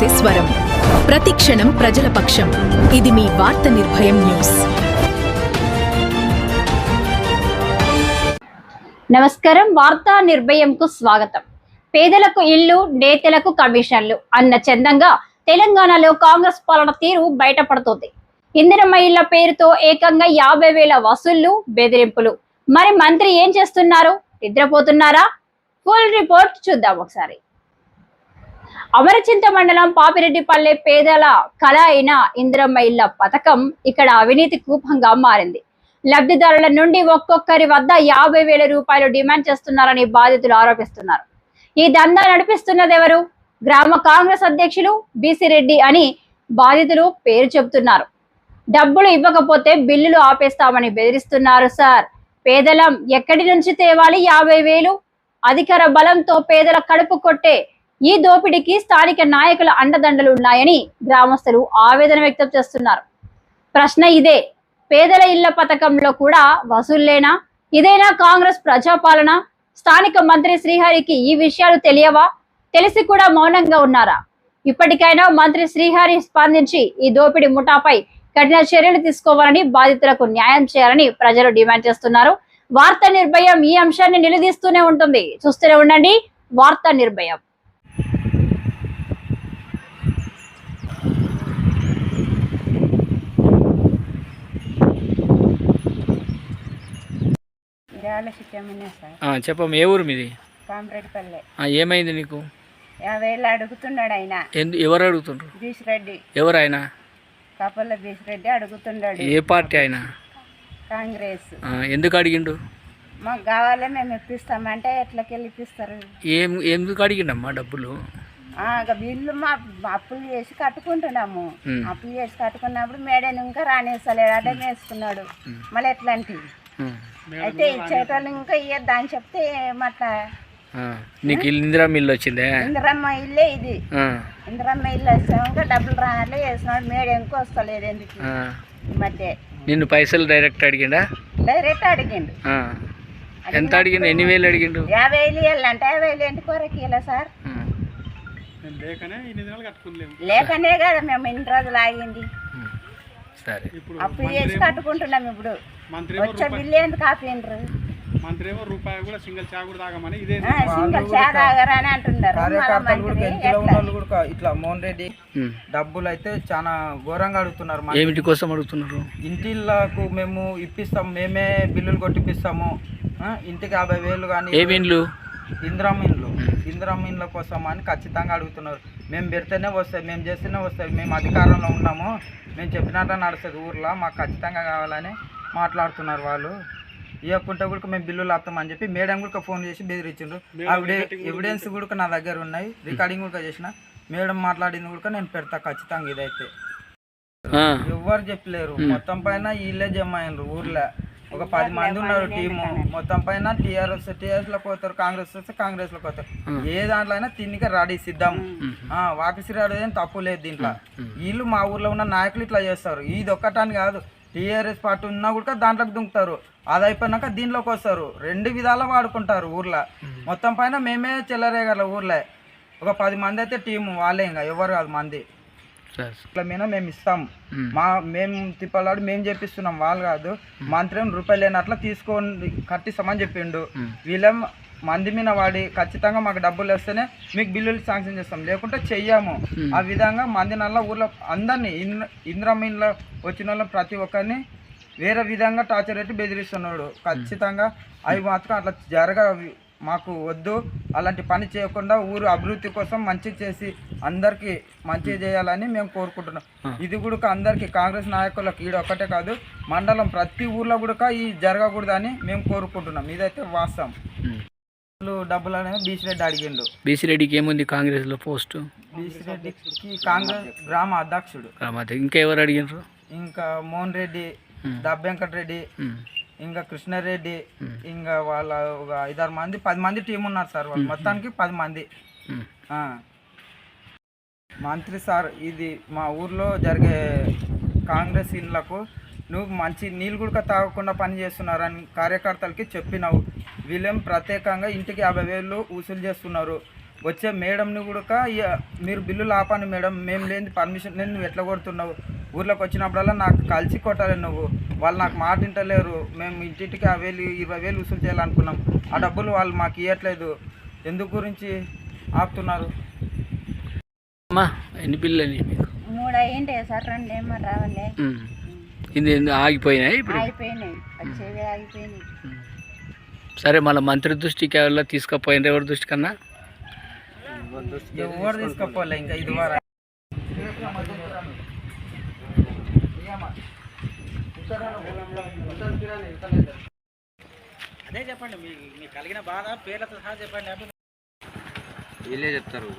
చేసే స్వరం. ప్రతిక్షణం ప్రజల పక్షం. ఇది మీ వార్త నిర్భయం న్యూస్. నమస్కారం. వార్తా నిర్భయంకు స్వాగతం. పేదలకు ఇల్లు, నేతలకు కమిషన్లు అన్న చందంగా తెలంగాణలో కాంగ్రెస్ పాలన తీరు బయటపడుతోంది. ఇందిరమ్మ ఇళ్ల పేరుతో ఏకంగా 50,000 వసూళ్లు, బెదిరింపులు. మరి మంత్రి ఏం చేస్తున్నారు? నిద్రపోతున్నారా? ఫుల్ రిపోర్ట్ చూద్దాం ఒకసారి. అమరచింత మండలం పాపిరెడ్డిపల్లె పేదల కళ అయిన ఇందిరమ్మ ఇళ్ల పథకం ఇక్కడ అవినీతి కూపంగా మారింది. లబ్ధిదారుల నుండి ఒక్కొక్కరి వద్ద 50,000 రూపాయలు డిమాండ్ చేస్తున్నారని బాధితులు ఆరోపిస్తున్నారు. ఈ దందా నడిపిస్తున్నది ఎవరు? గ్రామ కాంగ్రెస్ అధ్యక్షులు బీసీ రెడ్డి అని బాధితులు పేరు చెబుతున్నారు. డబ్బులు ఇవ్వకపోతే బిల్లులు ఆపేస్తామని బెదిరిస్తున్నారు. సార్, పేదలం ఎక్కడి నుంచి తేవాలి 50,000? అధికార బలంతో పేదల కడుపు కొట్టే ఈ దోపిడీకి స్థానిక నాయకుల అండదండలు ఉన్నాయని గ్రామస్తులు ఆవేదన వ్యక్తం చేస్తున్నారు. ప్రశ్న ఇదే. పేదల ఇళ్ల పథకంలో కూడా వసూళ్లేనా? ఇదేనా కాంగ్రెస్ ప్రజాపాలన? స్థానిక మంత్రి శ్రీహరికి ఈ విషయాలు తెలియవా? తెలిసి కూడా మౌనంగా ఉన్నారా? ఇప్పటికైనా మంత్రి శ్రీహరి స్పందించి ఈ దోపిడీ ముఠాపై కఠిన చర్యలు తీసుకోవాలని, బాధితులకు న్యాయం చేయాలని ప్రజలు డిమాండ్ చేస్తున్నారు. వార్తా నిర్భయం ఈ అంశాన్ని నిలదీస్తూనే ఉంటుంది. చూస్తూనే ఉండండి వార్తా నిర్భయం. చెప్పమ్మ, ఏ ఊరు మీది? పాపిరెడ్డిపల్లె. ఏమైంది నీకు? 50,000 అడుగుతున్నాడు ఆయన. ఎవరు అడుగుతుండ్రు? బీసిరెడ్డి. ఎవరు ఆయన? కాపల్ల బీసిరెడ్డి అడుగుతున్నాడు. ఏ పార్టీ ఆయన? కాంగ్రెస్. ఎందుకు అడిగిండు? మాకు కావాలి, మేము ఇప్పిస్తామంటే ఎట్లకెళ్ళి ఇప్పిస్తారు? ఎందుకు అడిగిండమ్మా డబ్బులు? బిల్లు మా అప్పులు చేసి కట్టుకుంటున్నాము. అప్పులు చేసి కట్టుకున్నప్పుడు మేడని ఇంకా రానేస్తలేడు, అడ్డం వేసుకున్నాడు. మళ్ళీ ఎట్లాంటివి అయితే ఇచ్చేటోళ్ళు ఇంకా ఇయ్యద్దా అని చెప్తే ఏమట్లా. నీకు ఇందిరమ్మ ఇల్లు వచ్చిందే? ఇందిరమ్మ ఇల్లే ఇది. ఇందిరమ్మ ఇల్లు వచ్చాక డబ్బులు రానట్లే చేస్తున్నాడు. మేడ ఇంకా వస్తలేదు ఎందుకు ఈ మధ్య. నిన్ను పైసలు డైరెక్ట్ అడిగిండా? డైరెక్ట్ అడిగిండు. ఎంత అడిగిండు? ఎన్ని వేలు అడిగిండు? 50,000 ఇవ్వాలంటే 50,000 ఎందుకు వరకు ఇలా సార్? లేకనే కదా మేము ఇన్ని రోజులు ఆగింది. అప్పు చేసి కట్టుకుంటున్నాం. ఇప్పుడు వచ్చే బిల్లు ఎందుకు ఆపిండ్రు? సింగల్ చా తాగరని అంటున్నారు. ఇట్లా మోహన్ రెడ్డి డబ్బులు అయితే చాలా ఘోరంగా అడుగుతున్నారు. ఏమిటి కోసం అడుగుతున్నారు? ఇంటిళ్ళకు మేము ఇప్పిస్తాము, మేమే బిల్లులు కొట్టిపిస్తాము. ఇంటికి 50,000 కానీ ఇందిరమ్మ ఇండ్ల కోసం అని ఖచ్చితంగా అడుగుతున్నారు. మేము పెడితేనే వస్తాయి, మేము చేస్తేనే వస్తాయి, మేము అధికారంలో ఉన్నాము, మేము చెప్పినట్టు నడుస్తుంది ఊర్లో, మాకు ఖచ్చితంగా కావాలని మాట్లాడుతున్నారు వాళ్ళు. ఇవ్వకుంటే కూడా మేము బిల్లులు ఆపుతామని చెప్పి మేడం కూడా ఫోన్ చేసి బెదిరించిండ్రు. ఎవిడెన్స్ కూడా నా దగ్గర ఉన్నాయి, రికార్డింగ్ కూడా చేసిన. మేడం మాట్లాడింది కూడా నేను పెడతా ఖచ్చితంగా. ఇదైతే ఎవరు చెప్పలేరు. మొత్తం పైన వీళ్ళే జమ అయినరు. ఊర్లో ఒక 10 మంది ఉన్నారు టీము. మొత్తం పైన టీఆర్ఎస్ లోకి పోతారు, కాంగ్రెస్ వస్తే కాంగ్రెస్ లోకి పోతారు. ఏ దాంట్లో అయినా తిన్నిక రెడీ సిద్ధం. వాకిసి రెడీ అని తప్పు లేదు దీంట్లో. వీళ్ళు మా ఊర్లో ఉన్న నాయకులు ఇట్లా చేస్తారు. ఇది ఒక్కటాని కాదు, టీఆర్ఎస్ పార్టీ ఉన్నా కూడా దాంట్లోకి దుంకుతారు. అది అయిపోయినాక దీంట్లోకి వస్తారు. 2 విధాలా వాడుకుంటారు ఊర్లో. మొత్తం పైన మేమే చెల్లరేగల ఊర్లో. ఒక 10 మంది అయితే టీము, వాళ్ళే ఇంకా ఎవరు కాదు మంది. ఇట్లా మీద మేము ఇస్తాము, మేము తిప్పలాడు మేము చెప్పిస్తున్నాం, వాళ్ళు కాదు. మంత్రి రూపాయలు లేనట్లా తీసుకొని కట్టిస్తామని చెప్పిండు. వీళ్ళేం మంది మీద వాడి ఖచ్చితంగా మాకు డబ్బులు వస్తేనే మీకు బిల్లులు శాంక్షన్ చేస్తాం, లేకుంటే చెయ్యము. ఆ విధంగా మంది నల్ల ఊర్లో అందరినీ ఇందిరమ్మ ఇంట్లో వచ్చిన వాళ్ళని ప్రతి ఒక్కరిని వేరే విధంగా టార్చర్ పెట్టి బెదిరిస్తున్నాడు. ఖచ్చితంగా అవి మాత్రం అట్లా మాకు వద్దు. అలాంటి పని చేయకుండా ఊరు అభివృద్ధి కోసం మంచి చేసి అందరికీ మంచి చేయాలని మేము కోరుకుంటున్నాం. ఇది కూడా అందరికీ కాంగ్రెస్ నాయకులకు ఈడ ఒక్కటే కాదు, మండలం ప్రతి ఊర్లో కూడా ఈ జరగకూడదని మేము కోరుకుంటున్నాం. ఇదైతే వాస్తవం. డబ్బులు అనేది బీసిరెడ్డి అడిగిండు. బీసిరెడ్డికి ఏముంది కాంగ్రెస్ లో పోస్టు? బీసిరెడ్డికి కాంగ్రెస్ గ్రామ అధ్యక్షుడు. ఇంకా ఎవరు అడిగినారు? ఇంకా మోహన్ రెడ్డి, దబ్బెంకటరెడ్డి, ఇంకా కృష్ణారెడ్డి, ఇంకా వాళ్ళ ఒక 5-6 మంది 10 మంది టీం ఉన్నారు సార్. వాళ్ళు మొత్తానికి 10 మంది. మంత్రి సార్, ఇది మా ఊర్లో జరిగే కాంగ్రెస్ ఇళ్లకు నువ్వు మంచి నీళ్ళు కూడా తాగకుండా పని చేస్తున్నారని కార్యకర్తలకి చెప్పినావు. వీళ్ళేం ప్రత్యేకంగా ఇంటికి 50,000 వసూలు చేస్తున్నారు. వచ్చే మేడంని కూడా మీరు బిల్లులు ఆపండి మేడం, మేము లేని పర్మిషన్ నేను నువ్వు ఎట్లా కొడుతున్నావు, ఊర్లోకి వచ్చినప్పుడల్లా నాకు కలిసి కొట్టాలి నువ్వు, వాళ్ళు నాకు మాట వింటలేరు, మేము ఇంటింటికి 20,000 వసూలు చేయాలనుకున్నాం, ఆ డబ్బులు వాళ్ళు మాకు ఇవ్వట్లేదు, ఎందుకు గురించి ఆపుతున్నారు? అమ్మా ఎన్ని పిల్లలు మీకు? 3 అయ్యిండే సార్, 2 ఏమో రావాలి. ఇది ఆగిపోయినాయి ఇప్పుడు? అయిపోయినాయి, వచ్చేవి ఆగిపోయినాయి. సరే మళ్ళీ మంత్రి దృష్టికి ఎవరిలో తీసుకుపోయిన ఎవరి దృష్టి కన్నా? ఎవరు తీసుకపోలే ఇంకా ఇది వరకు. అదే చెప్పండి, మీకు కలిగిన బాధ పేర్లతో సహా చెప్పండి. వీళ్ళే చెప్తారు.